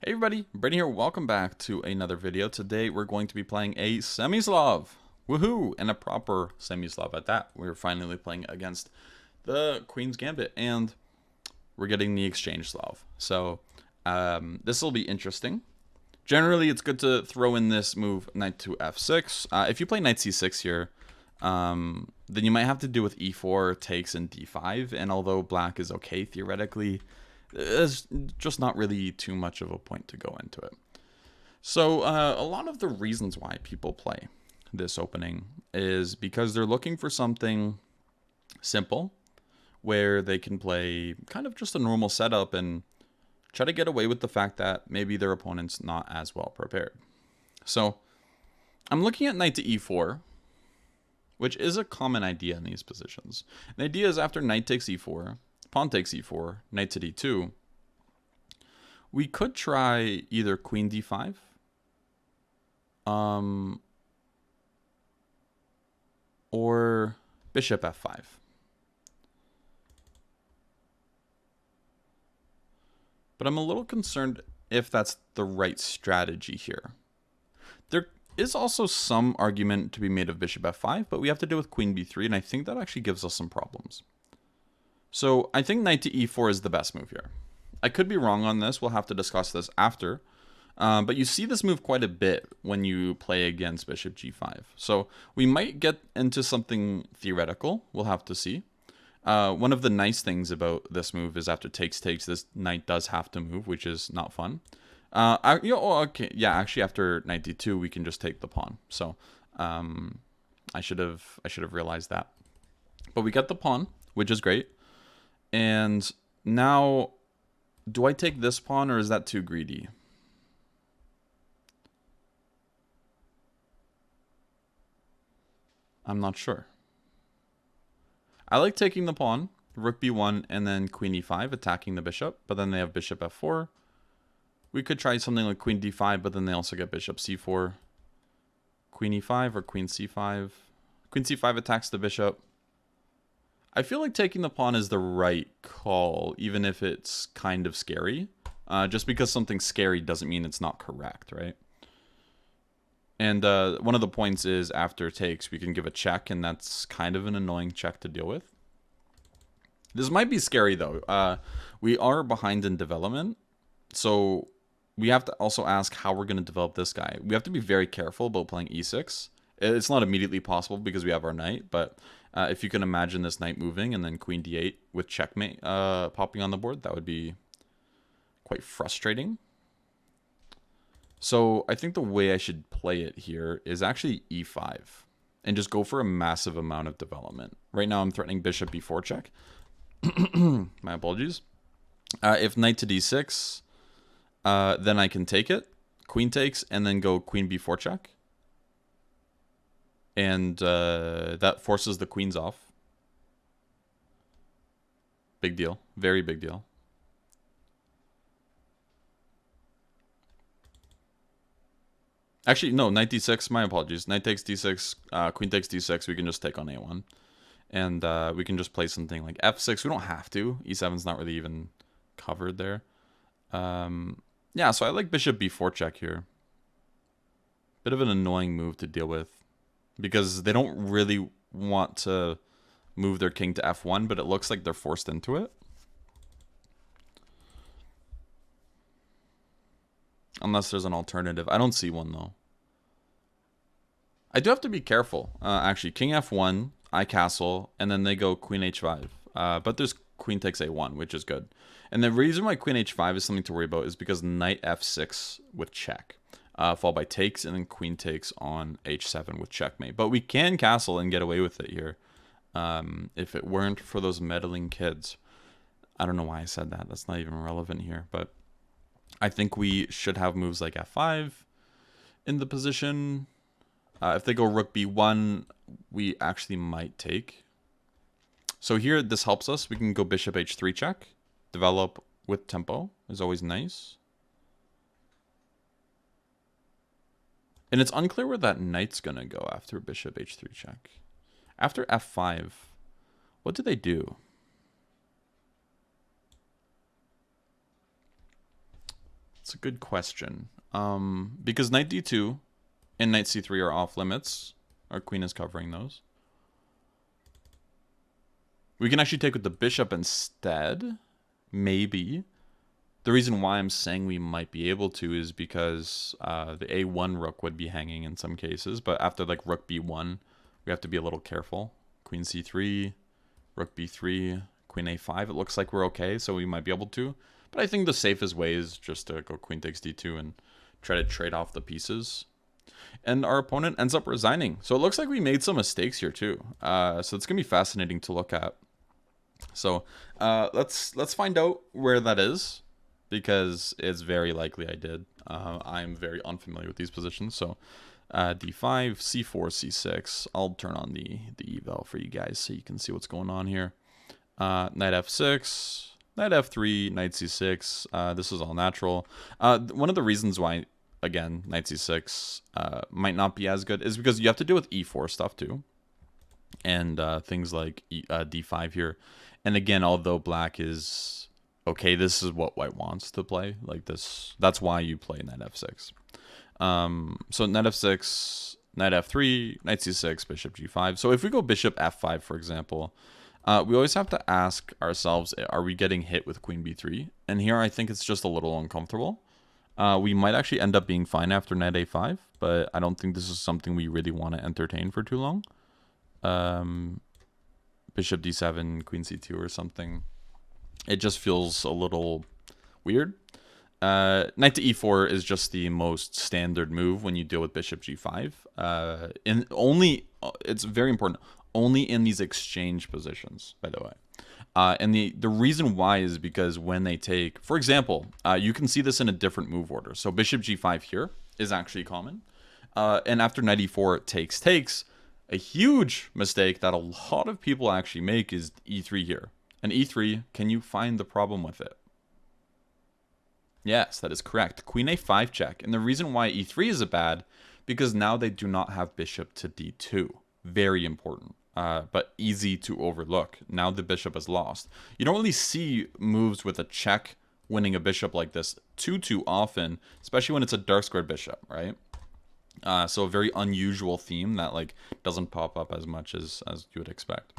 Hey everybody, Brady here. Welcome back to another video. Today we're going to be playing a Semi-Slav. Woohoo! And a proper Semi-Slav at that. We're finally playing against the Queen's Gambit and we're getting the Exchange Slav. So this will be interesting. Generally, it's good to throw in this move knight to f6. If you play knight c6 here, then you might have to deal with e4, takes, and d5. And although black is okay theoretically, there's just not really too much of a point to go into it. So a lot of the reasons why people play this opening is because they're looking for something simple where they can play kind of just a normal setup and try to get away with the fact that maybe their opponent's not as well prepared. So I'm looking at knight to e4, which is a common idea in these positions. The idea is after knight takes e4, pawn takes e4, knight to d2, we could try either queen d5, or bishop f5. But I'm a little concerned if that's the right strategy here. There is also some argument to be made of bishop f5, but we have to deal with queen b3, and I think that actually gives us some problems. So I think knight to e4 is the best move here. I could be wrong on this. We'll have to discuss this after. But you see this move quite a bit when you play against bishop g5. So we might get into something theoretical. We'll have to see. One of the nice things about this move is after takes, this knight does have to move, which is not fun. Okay, yeah, actually after knight d2, we can just take the pawn. So I should have realized that. But we get the pawn, which is great. And now, do I take this pawn or is that too greedy? I'm not sure. I like taking the pawn, rook b1, and then queen e5, attacking the bishop. But then they have bishop f4. We could try something like queen d5, but then they also get bishop c4. Queen e5 or queen c5. Queen c5 attacks the bishop. I feel like taking the pawn is the right call, even if it's kind of scary. Just because something's scary doesn't mean it's not correct, right? And one of the points is after takes, we can give a check, and that's kind of an annoying check to deal with. This might be scary, though. We are behind in development, so we have to also ask how we're going to develop this guy. We have to be very careful about playing e6. It's not immediately possible because we have our knight, but if you can imagine this knight moving and then queen d8 with checkmate popping on the board, that would be quite frustrating. So I think the way I should play it here is actually e5 and just go for a massive amount of development. Right now I'm threatening bishop b4 check. My apologies. If knight to d6, then I can take it. Queen takes and then go queen b4 check. And that forces the queens off. Big deal. Very big deal. Actually, no, knight d6. My apologies. Knight takes d6. Queen takes d6. We can just take on a1. And we can just play something like f6. We don't have to. e7's not really even covered there. Yeah, so I like bishop b4 check here. Bit of an annoying move to deal with, because they don't really want to move their king to f1, but it looks like they're forced into it. Unless there's an alternative. I don't see one, though. I do have to be careful. Actually, king f1, I castle, and then they go queen h5. But there's queen takes a1, which is good. And the reason why queen h5 is something to worry about is because knight f6 with check. Followed by takes, and then queen takes on h7 with checkmate. But we can castle and get away with it here. If it weren't for those meddling kids. I don't know why I said that. That's not even relevant here. But I think we should have moves like f5 in the position. If they go rook b1, we actually might take. So here, this helps us. We can go bishop h3 check. Develop with tempo is always nice. And it's unclear where that knight's going to go after bishop h3 check. After f5, what do they do? It's a good question. Because knight d2 and knight c3 are off limits. Our queen is covering those. We can actually take with the bishop instead. Maybe. The reason why I'm saying we might be able to is because the a1 rook would be hanging in some cases. But after like rook b1, we have to be a little careful. Queen c3, rook b3, queen a5. It looks like we're okay, so we might be able to. But I think the safest way is just to go queen takes d2 and try to trade off the pieces. And our opponent ends up resigning. So it looks like we made some mistakes here too. So it's going to be fascinating to look at. So let's find out where that is, because it's very likely I did. I'm very unfamiliar with these positions. So d5, c4, c6. I'll turn on the eval for you guys so you can see what's going on here. Knight f6. Knight f3, knight c6, this is all natural. One of the reasons why, again, knight c6 might not be as good is because you have to deal with e4 stuff too. And things like d5 here. And again, although black is okay, this is what white wants to play. Like this, that's why you play knight f6. So knight f6, knight f3, knight c6, bishop g5. So if we go bishop f5, for example, we always have to ask ourselves, are we getting hit with queen b3? And here I think it's just a little uncomfortable. We might actually end up being fine after knight a5, but I don't think this is something we really want to entertain for too long. Bishop d7, queen c2 or something. It just feels a little weird. Knight to e4 is just the most standard move when you deal with bishop g5. It's very important, only in these exchange positions, by the way. And the reason why is because when they take, for example, you can see this in a different move order. So bishop g5 here is actually common. And after knight e4 takes, a huge mistake that a lot of people actually make is e3 here. And e3, can you find the problem with it? Yes, that is correct. Queen a5 check. And the reason why e3 is a bad, because now they do not have bishop to d2. Very important, but easy to overlook. Now the bishop is lost. You don't really see moves with a check winning a bishop like this too often, especially when it's a dark squared bishop, right? So a very unusual theme that like doesn't pop up as much as you would expect.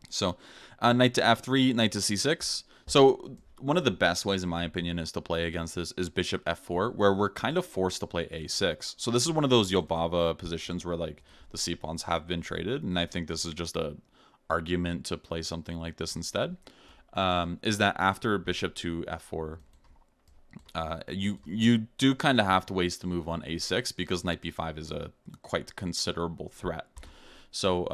So knight to f3, knight to c6. So one of the best ways, in my opinion, is to play against this is bishop f4, where we're kind of forced to play a6. So this is one of those Yobava positions where like the c-pawns have been traded, and I think this is just a argument to play something like this instead. Is that after bishop to f4, you do kind of have to waste the move on a6 because knight b5 is a quite considerable threat. So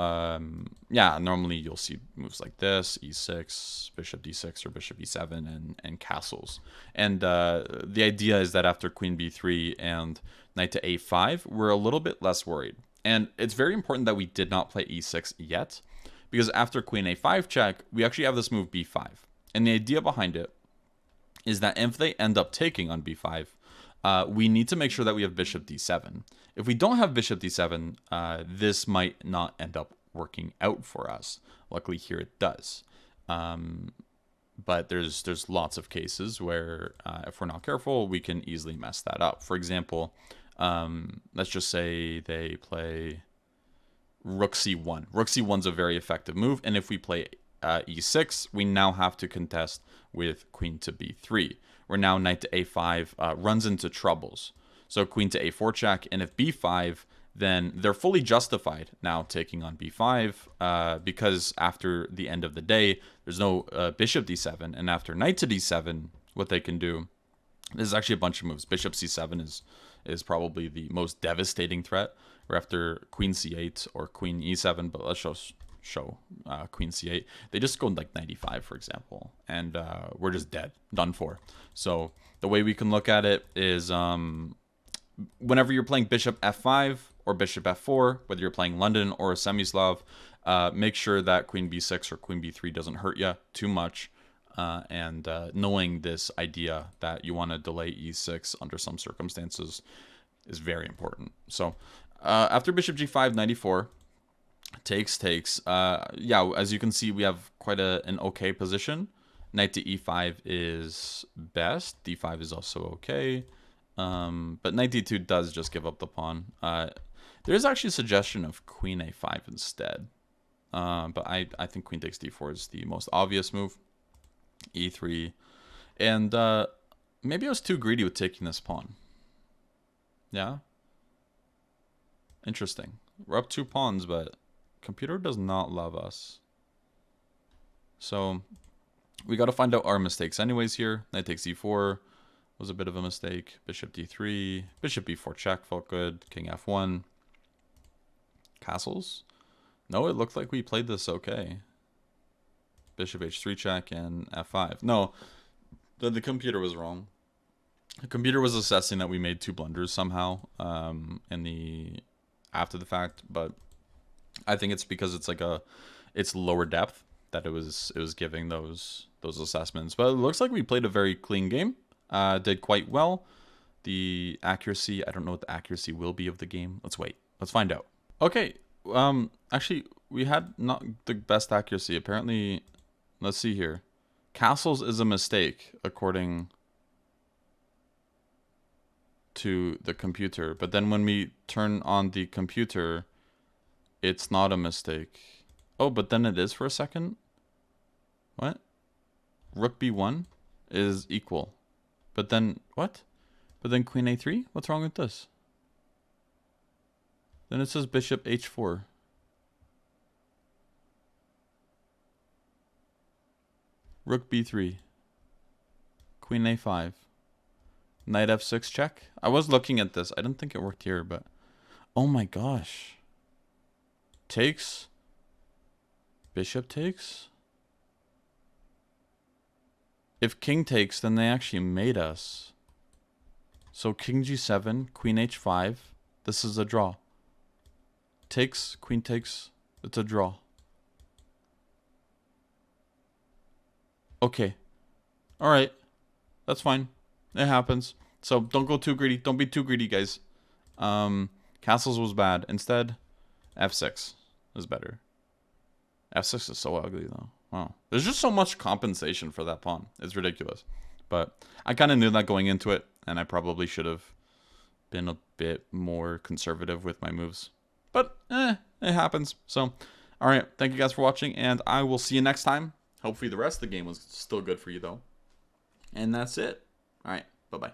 yeah, normally you'll see moves like this, e6, bishop d6, or bishop e7, and castles. And the idea is that after queen b3 and knight to a5, we're a little bit less worried. And it's very important that we did not play e6 yet, because after queen a5 check, we actually have this move b5. And the idea behind it is that if they end up taking on b5, we need to make sure that we have bishop d7. If we don't have bishop d7, this might not end up working out for us. Luckily here it does. But there's lots of cases where if we're not careful, we can easily mess that up. For example, let's just say they play rook c1. Rook c1 is a very effective move, and if we play e6, we now have to contest with queen to b3, where now knight to a5 runs into troubles. So queen to a4 check, and if b5, then they're fully justified now taking on b5 because after the end of the day, there's no bishop d7, and after knight to d7, what they can do, there's actually a bunch of moves. Bishop c7 is probably the most devastating threat, or after queen c8 or queen e7, but let's show queen c8, they just go like 95, for example, and we're just dead, done for. So the way we can look at it is whenever you're playing bishop f5 or bishop f4, whether you're playing London or Semi-Slav, make sure that queen b6 or queen b3 doesn't hurt you too much, and knowing this idea that you want to delay e6 under some circumstances is very important. So after bishop g5, 94, takes. Yeah, as you can see, we have quite an okay position. Knight to e5 is best. d5 is also okay. But knight d2 does just give up the pawn. There's actually a suggestion of queen a5 instead. But I think queen takes d4 is the most obvious move. e3. And maybe I was too greedy with taking this pawn. Yeah? Interesting. We're up 2 pawns, but computer does not love us. So we got to find out our mistakes anyways here. Knight takes e4 was a bit of a mistake. Bishop d3. Bishop b4 check felt good. King f1. Castles? No, it looked like we played this okay. Bishop h3 check and f5. No, the computer was wrong. The computer was assessing that we made 2 blunders somehow in the after the fact, but I think it's because it's like it's lower depth that it was giving those assessments. But it looks like we played a very clean game. Did quite well. The accuracy, I don't know what the accuracy will be of the game. Let's wait. Let's find out. Okay. Actually, we had not the best accuracy. Apparently, let's see here. Castles is a mistake according to the computer, but then when we turn on the computer, it's not a mistake. Oh, but then it is for a second. What? Rook b1 is equal. But then, what? But then queen a3? What's wrong with this? Then it says bishop h4. Rook b3. Queen a5. Knight f6 check. I was looking at this. I didn't think it worked here, but... Oh my gosh. Takes. Bishop takes. If king takes, then they actually made us. So king g7, queen h5. This is a draw. Takes, queen takes. It's a draw. Okay. Alright. That's fine. It happens. So don't go too greedy. Don't be too greedy, guys. Castles was bad. Instead, f6 is better. f6 is so ugly, though. Wow. There's just so much compensation for that pawn. It's ridiculous. But I kind of knew that going into it, and I probably should have been a bit more conservative with my moves. But, it happens. So, alright. Thank you guys for watching, and I will see you next time. Hopefully the rest of the game was still good for you, though. And that's it. All right. Bye-bye.